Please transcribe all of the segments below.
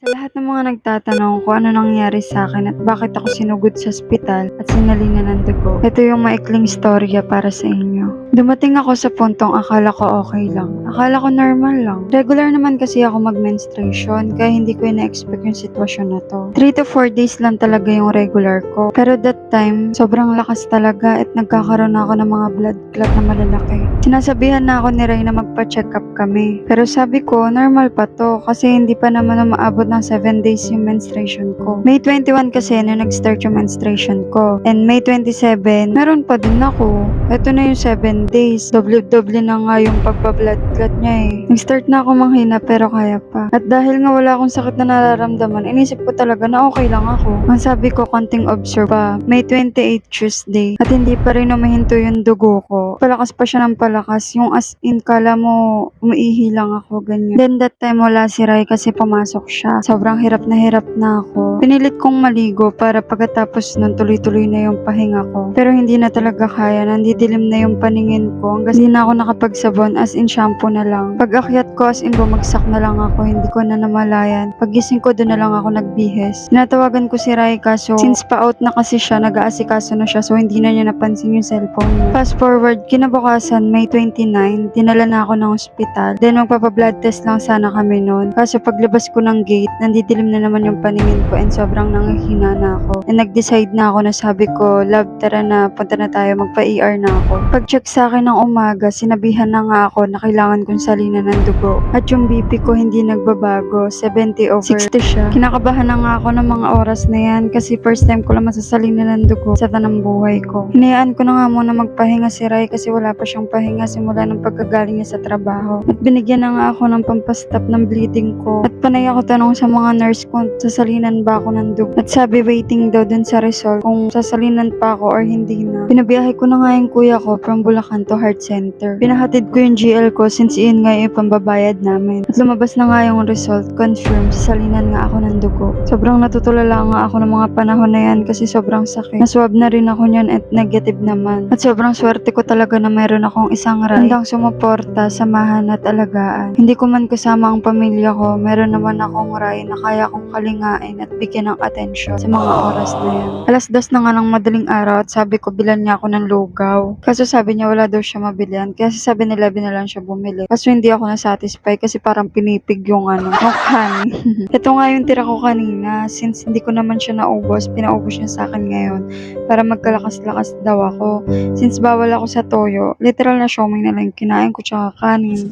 Lahat ng mga nagtatanong kung ano nangyari sa akin at bakit ako sinugod sa ospital at sinalina ng dugo. Ito yung maikling storya para sa inyo. Dumating ako sa puntong akala ko okay lang. Akala ko normal lang. Regular naman kasi ako mag-menstruation kaya hindi ko ina-expect yung sitwasyon na to. 3 to 4 days lang talaga yung regular ko. Pero that time, sobrang lakas talaga at nagkakaroon na ako ng mga blood clot na malalaki. Sinasabihan na ako ni Ray na magpa-check up kami. Pero sabi ko, normal pa to kasi hindi pa naman umaabot ng 7 days yung menstruation ko. May 21 kasi na nag-start yung menstruation ko. And May 27, meron pa din ako. Ito na yung 7 days. Doble-doble na nga yung pagpa-blood clot niya eh. Nag-start na ako manghina pero kaya pa. At dahil nga wala akong sakit na nararamdaman, inisip ko talaga na okay lang ako. Ang sabi ko, konting observe pa. May 28 Tuesday. At hindi pa rin umihinto yung dugo ko. Palakas pa siya ng palakas. Yung as in, kala mo, umiihi lang ako, ganyan. Then that time wala si Rai kasi pumasok siya. Sobrang hirap na ako. Pinilit kong maligo para pagkatapos nun tuloy-tuloy na yung pahinga ko. Pero hindi na talaga kaya. Nandidilim na yung paningin ko. Hanggang hindi na ako nakapagsabon, as in shampoo na lang. Pag akyat ko, as in bumagsak na lang ako. Hindi ko na namalayan. Paggising ko, doon na lang ako nagbihes. Tinatawagan ko si Rai kaso since pa-out na kasi siya, nag-aasikaso na siya so hindi na niya napansin yung cellphone niya. Fast forward, kinabukasan, May 29, dinala na ako ng ospital. Then magpapa-blood test lang sana kami noon. Kaso paglabas ko ng gate, nandidilim na naman yung paningin ko and sobrang nanghihina na ako. And nag-decide na ako na sabi ko, love, tara na, punta na tayo, magpa-ER na ako. Pag-check sa akin ng umaga, sinabihan na nga ako na kailangan kong salina ng dugo. At yung BP ko hindi nagbabago, 70/60 siya. Kinakabahan na nga ako ng mga oras na yan kasi first time ko lang masasalina ng dugo sa tanang buhay ko. Hinayaan ko na nga muna magpahinga si Rai kasi wala pa siyang pahinga simula ng pagkagaling niya sa trabaho. At binigyan na nga ako ng pampastop ng bleeding ko. At panay ako tanong sa mga nurse kung sasalinan ba ako ng dugo. At sabi waiting daw dun sa result kung sasalinan pa ako or hindi na. Pinabiyahe ko na nga yung kuya ko from Bulacan to Heart Center. Pinahatid ko yung GL ko since iyon nga yung pambabayad namin. At lumabas na nga yung result, confirm, sasalinan nga ako ng dugo. Sobrang natutulala nga ako ng mga panahon na yan kasi sobrang sakit. Naswab na rin ako niyan at negative naman. At sobrang swerte ko talaga na mayroon akong isang Rai handang sumuporta, samahan at alagaan. Hindi ko man kasama ang pamilya ko, meron naman akong Rai na kaya kong kalingain at bigyan ng atensyon sa mga oras na yan. Alas 2 na nga ng madaling araw at sabi ko bilan niya ako ng lugaw. Kaso sabi niya wala daw siya mabilihan kaya sa 7-Eleven na lang siya bumili. Kaso hindi ako nasatisfy kasi parang pinipig yung yung honey. Ito nga yung tira ko kanina since hindi ko naman siya naubos, pinaubos niya sa akin ngayon para magkalakas-lakas daw ako. Since bawal ako sa toyo, literal na siomai na lang kinain ko tsaka kanin.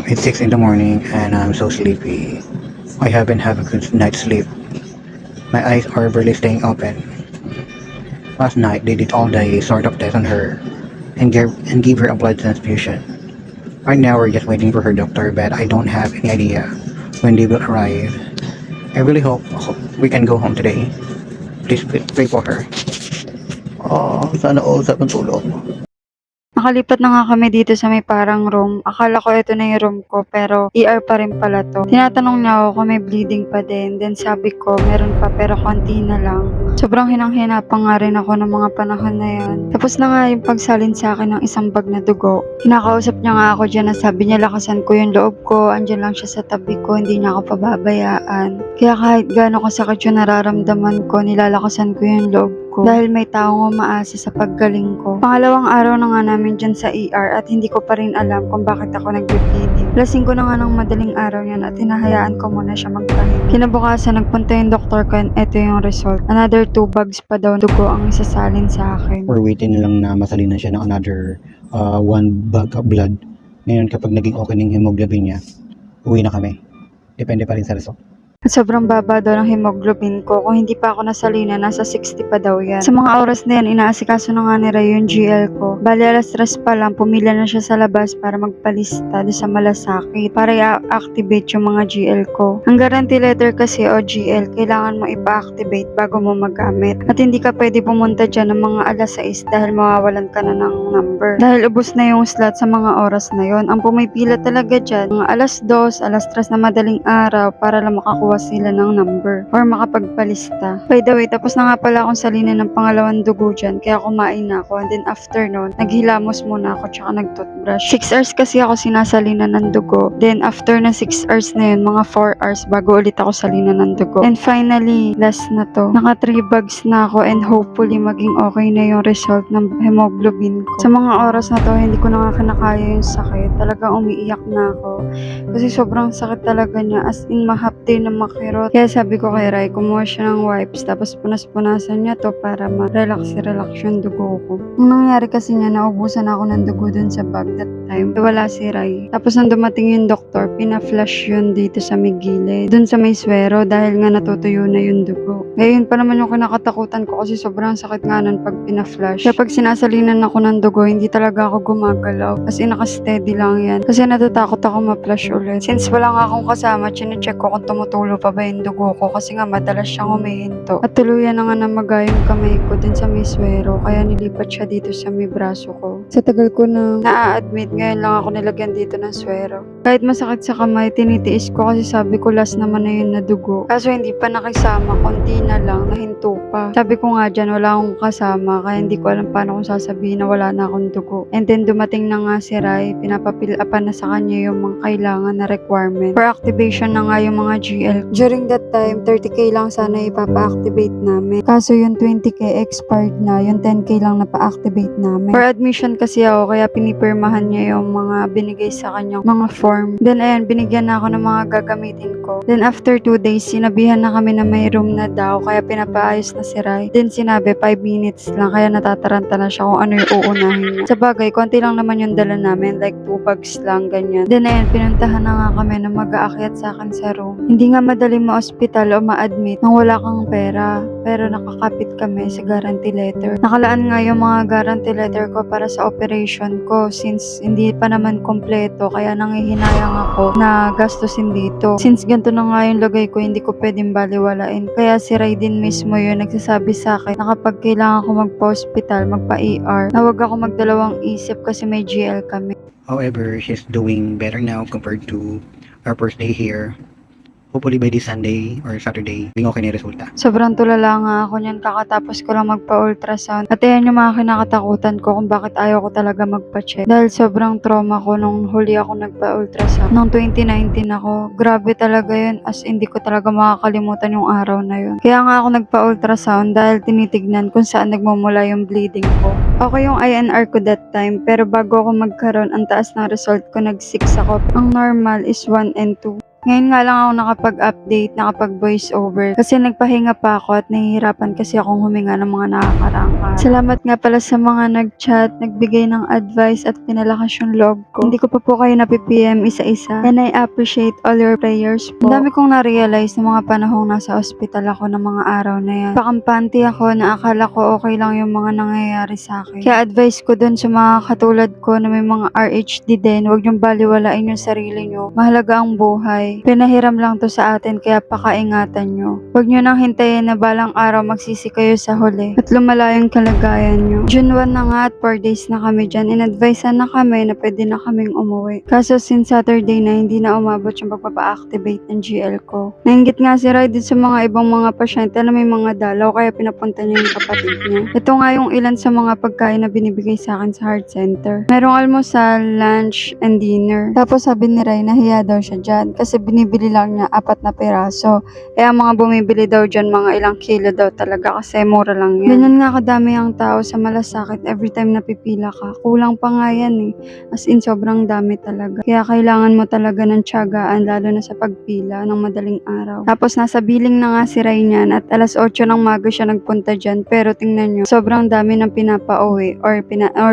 It's 6 in the morning and I'm so sleepy. I haven't had a good night's sleep. My eyes are barely staying open. Last night they did all day sort of test on her and give her a blood transfusion. Right now we're just waiting for her doctor, but I don't have any idea when they will arrive. I really hope we can go home today. Please pray for her. Sana all sa tulong. Nakalipat na nga kami dito sa may parang room. Akala ko ito na yung room ko pero ER pa rin pala to. Tinatanong niya ako kung may bleeding pa din. Then sabi ko meron pa pero konti na lang. Sobrang hinang-hina pa nga rin ako ng mga panahon na yan. Tapos na nga yung pagsalin sa akin ng isang bag na dugo. Kinakausap niya nga ako dyan na sabi niya lakasan ko yung loob ko. Andyan lang siya sa tabi ko. Hindi niya ako pababayaan. Kaya kahit gaano kasakit yung nararamdaman ko, nilalakasan ko yung loob ko. Dahil may taong umaasa sa paggaling ko. Pangalawang araw na nga namin dyan sa ER at hindi ko pa rin alam kung bakit ako nagbe-bleeding. Lasing ko na nga ng madaling araw yan at hinahayaan ko muna siya magpahinga. Kinabukasan nagpunta yung doktor ko and eto yung result. Another 2 bags pa daw dugo ang isasalin sa akin. We're waiting na lang na masalinan siya ng another 1 bag of blood. Ngayon kapag naging okay ng hemoglobin niya, uwi na kami. Depende pa rin sa result. At sobrang baba daw ng hemoglobin ko. Kung hindi pa ako nasalina, nasa 60 pa daw yan. Sa mga oras na yan, inaasikaso na nga ni Ray yung GL ko. Bali alas 3 pa lang, pumila na siya sa labas para magpalista doon sa malasakit para i-activate yung mga GL ko. Ang guarantee letter kasi o GL, kailangan mo ipa-activate bago mo magamit. At hindi ka pwede pumunta dyan ng mga alas 6 dahil mawawalan ka na ng number. Dahil ubos na yung slot sa mga oras na yon. Ang pumipila talaga dyan, mga alas 2, alas 3 na madaling araw para lang makakuha makakuha sila ng number or makapagpalista. By the way, tapos na nga pala akong salinan ng pangalawang dugo dyan, kaya kumain na ako. And then after nun, naghilamos muna ako tsaka nag-toothbrush. 6 hours kasi ako sinasalinan ng dugo. Then after na 6 hours na yun, mga 4 hours bago ulit ako salinan ng dugo. And finally, last na to. Naka 3 bags na ako and hopefully maging okay na yung result ng hemoglobin ko. Sa mga oras na to, hindi ko na nga kinakaya yung sakit. Talagang umiiyak na ako. Kasi sobrang sakit talaga niya. As in, mahapdi na makirot. Kaya sabi ko kay Rai, kumuha siya ng wipes. Tapos punas-punasan niya to para ma-relax yung dugo ko. Ang nangyari kasi niya, naubusan ako ng dugo dun sa bag that time. Wala si Rai. Tapos nang dumating yung doktor, pina-flush yun dito sa may gilid. Dun sa may swero dahil nga natutuyo na yung dugo. Ngayon pa naman yung kinakatakutan ko kasi sobrang sakit nga nun pag pina-flush. Kaya pag sinasalinan ako ng dugo, hindi talaga ako gumagalaw. Kasi naka-steady lang yan. Kasi natatakot ako ma-flush ulit. Since wala nga akong kasama, chinecheck ko kung tumutulo pa ba yung dugo ko kasi nga madalas siyang humihinto. At tuluyan na nga namaga yung kamay ko din sa may swero. Kaya nilipat siya dito sa may braso ko. Sa tagal ko na na-admit, ngayon lang ako nilagyan dito ng swero. Kahit masakit sa kamay, tinitiis ko kasi sabi ko last naman na yun na dugo. Kaso hindi pa nakisama, konti na lang, nahinto pa. Sabi ko nga dyan, wala akong kasama, kaya hindi ko alam paano kung sasabihin na wala na akong dugo. And then dumating na nga si Rai, pinapapil-upan na sa kanya yung mga kailangan na requirement. For activation na nga yung mga GL. During that time, 30k lang sana ipapa-activate namin. Kaso yung 20k expired na, yung 10k lang na pa-activate namin. For admission kasi ako, kaya pinipirmahan niya yung mga binigay sa kanyang mga form. Then ayan, binigyan na ako ng mga gagamitin ko. Then after 2 days, sinabihan na kami na may room na daw, kaya pinapaayos na si Rai. Then sinabi, 5 minutes lang, kaya natataranta na siya kung ano yung uunahin niya. Sa bagay, konti lang naman yung dala namin, like 2 bags lang, ganyan. Then ayan, pinuntahan na nga kami na mag-aakyat sa akin sa room. Hindi nga madali ma-hospital o ma-admit nang wala kang pera, pero nakakapit kami sa guarantee letter. Nakalaan nga yung mga guarantee letter ko para sa operation ko since hindi pa naman kompleto, kaya nangihinayang ako na gastusin dito. Since ganito na nga yung lagay ko, hindi ko pwedeng baliwalain. Kaya si Ray din mismo yun nagsasabi sa akin na kapag kailangan ko magpa-hospital, magpa-ER, na huwag ako magdalawang isip kasi may GL kami. However, she's doing better now compared to our first day here. Hopefully by this Sunday or Saturday, maging okay na yung resulta. Sobrang tulala nga ako niyan kakatapos ko lang magpa-ultrasound. At ayan yung mga kinakatakutan ko kung bakit ayaw ko talaga magpa-check. Dahil sobrang trauma ko nung huli ako nagpa-ultrasound. Nung 2019 ako, grabe talaga yun. As hindi ko talaga makakalimutan yung araw na yun. Kaya nga ako nagpa-ultrasound dahil tinitignan kung saan nagmumula yung bleeding ko. Okay yung INR ko that time, pero bago ako magkaroon, ang taas ng result ko, nag-6 ako. Ang normal is 1 and 2. Ngayon nga lang ako nakapag-update, nakapag-voice over kasi nagpahinga pa ako at nahihirapan kasi akong huminga ng mga nakakaraang araw. Salamat nga pala sa mga nag-chat, nagbigay ng advice at pinalakas yung loob ko. Hindi ko pa po kayo napi-PM isa-isa and I appreciate all your prayers po. Ang dami kong na-realize ng mga panahong nasa ospital ako ng mga araw na yan. Pakampante ako na akala ko okay lang yung mga nangyayari sa akin. Kaya advice ko dun sa mga katulad ko na may mga RHD din, huwag niyong baliwalain yung sarili niyo. Mahalaga ang buhay. Pinahiram lang to sa atin kaya pakaingatan nyo. Huwag nyo nang hintayin na balang araw magsisi kayo sa huli at lumala yung kalagayan nyo. June 1 na nga at 4 days na kami dyan. In-advisean na kami na pwede na kaming umuwi. Kaso since Saturday na hindi na umabot yung pagpapa-activate ng GL ko. Nainggit nga si Rai din sa mga ibang mga pasyente na may mga dalaw kaya pinapunta niya yung kapatid niya. Ito nga yung ilan sa mga pagkain na binibigay sa akin sa heart center. Merong almusal, lunch, and dinner. Tapos sabi ni Rai nahiya daw siya dyan kasi binibili lang niya 4 na piraso. Eh ang mga bumibili daw dyan mga ilang kilo daw talaga kasi mura lang yan. Ganyan nga kadami ang tao sa malasakit every time napipila ka. Kulang pa nga yan eh. As in sobrang dami talaga. Kaya kailangan mo talaga ng tiyagaan lalo na sa pagpila ng madaling araw. Tapos nasa billing na nga si Ray niyan at alas 8 ng maga siya nagpunta dyan pero tingnan nyo sobrang dami ng pinapauwi or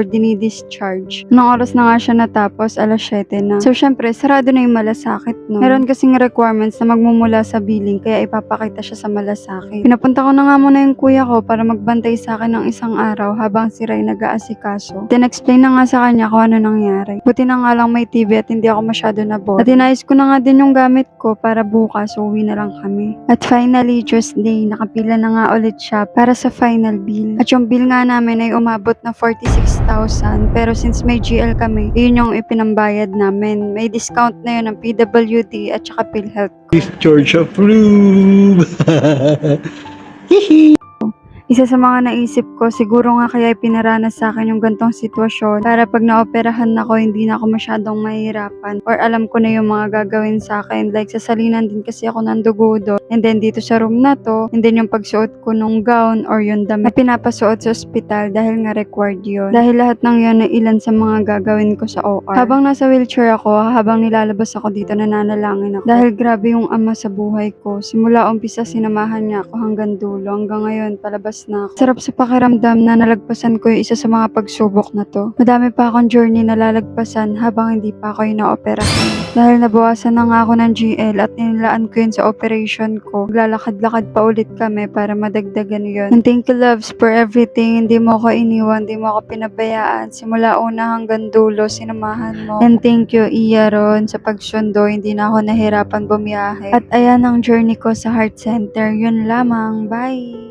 dinidischarge. Nung oras na nga siya natapos alas 7 na. So syempre sarado na yung malasakit no. Meron kasing requirements na magmumula sa billing kaya ipapakita siya sa malasakit. Pinapunta ko na nga muna yung kuya ko para magbantay sa akin ng isang araw habang si Ray nag-aasikaso. Then explain na nga sa kanya kung ano nangyari. Buti na nga lang may TV at hindi ako masyado nabot. At inayos ko na nga din yung gamit ko para bukas uwi na lang kami. At finally, Tuesday, nakapila na nga ulit siya para sa final bill. At yung bill nga namin ay umabot na 46,000 pero since may GL kami, yun yung ipinambayad namin. May discount na yun ng PWD PhD at saka PhilHealth ko. Discharge approved! Isa sa mga naisip ko, siguro nga kaya pinaranas sa akin yung gantong sitwasyon para pag naoperahan ako, hindi na ako masyadong mahihirapan or alam ko na yung mga gagawin sa akin. Like, sasalinan din kasi ako ng dugo doon. And then, dito sa room na to, and then yung pagsuot ko nung gown or yung damit na pinapasuot sa ospital dahil nga required yun. Dahil lahat ng yun ay ilan sa mga gagawin ko sa OR. Habang nasa wheelchair ako, habang nilalabas ako dito, nananalangin ako. Dahil grabe yung ama sa buhay ko. Simula umpisa, sinamahan niya ako hanggang dulo. Hanggang ngayon, palabas na ako. Sarap sa pakiramdam na nalagpasan ko yung isa sa mga pagsubok na to. Madami pa akong journey na lalagpasan habang hindi pa ako inaoperahan. Dahil nabawasan na nga ako ng GL at inilaan ko yun sa operation ko. Maglalakad-lakad pa ulit kami para madagdagan yun. And thank you, loves, for everything. Hindi mo ako iniwan, hindi mo ako pinabayaan. Simula una hanggang dulo, sinamahan mo. And thank you, Iya, ron, sa pagsundo. Hindi na ako nahirapan bumiyahe. At ayan ang journey ko sa Heart Center. Yun lamang. Bye!